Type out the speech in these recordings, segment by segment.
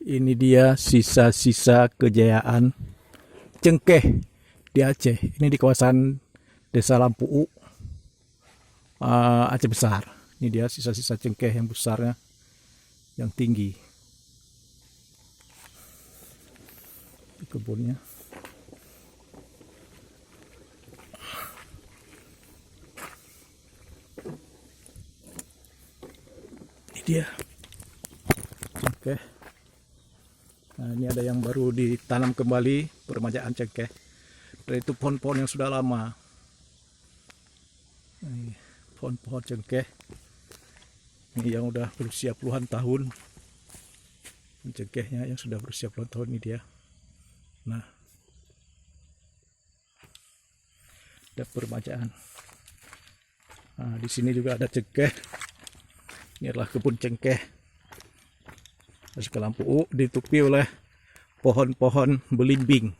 Ini dia sisa-sisa kejayaan cengkeh di Aceh. Ini di kawasan Desa Lampu Aceh Besar. Ini dia sisa-sisa cengkeh yang besarnya, yang tinggi di kebunnya. Ini dia cengkeh. Nah, ini ada yang baru ditanam kembali, peremajaan cengkeh. Dan itu pohon-pohon yang sudah lama. Ini pohon-pohon cengkeh. Ini yang udah berusia puluhan tahun. Cengkehnya yang sudah berusia puluhan tahun ini dia. Nah, ada peremajaan. Nah, di sini juga ada cengkeh. Ini adalah kebun cengkeh. Desa Lampu ditutupi oleh pohon-pohon belimbing.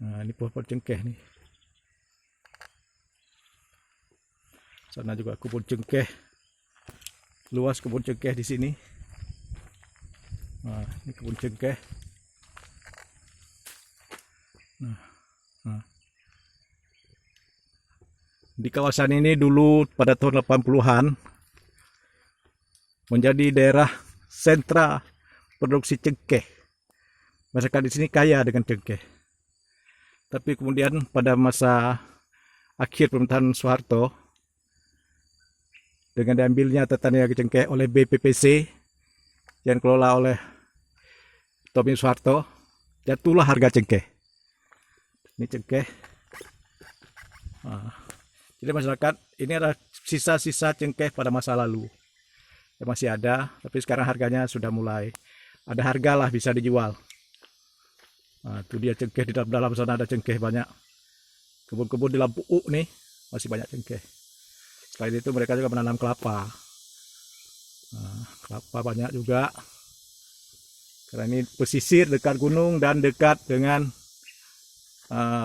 Nah, ini pohon-pohon cengkeh nih. Sana juga kebun cengkeh. Luas kebun cengkeh di sini. Nah, ini kebun cengkeh. Nah. Di kawasan ini dulu pada tahun 80-an menjadi daerah sentra produksi cengkeh. Masyarakat di sini kaya dengan cengkeh. Tapi kemudian pada masa akhir pemerintahan Soeharto, dengan diambilnya tata niaga cengkeh oleh BPPC yang dikelola oleh Tommy Soeharto, jatuhlah harga cengkeh. Ini cengkeh. Nah, jadi masyarakat ini adalah sisa-sisa cengkeh pada masa lalu yang masih ada, tapi sekarang harganya sudah mulai ada harga lah, bisa dijual. Nah, itu dia cengkeh. Di dalam sana ada cengkeh banyak. Kebun-kebun di Lampu nih masih banyak cengkeh. Selain itu mereka juga menanam kelapa. Nah, kelapa banyak juga. Karena ini pesisir dekat gunung dan dekat dengan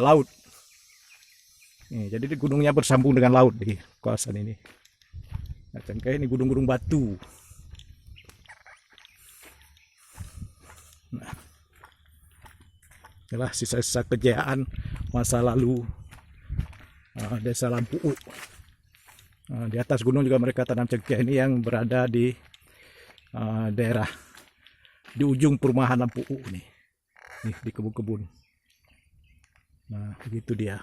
laut. Nih, jadi gunungnya bersambung dengan laut di kawasan ini. Nah, cengkeh ini gunung-gunung batu. Nah, inilah sisa-sisa kejayaan masa lalu Desa Lampu. Di atas gunung juga mereka tanam cengkeh. Ini yang berada di daerah di ujung perumahan Lampu nih di kebun-kebun. Nah, begitu dia.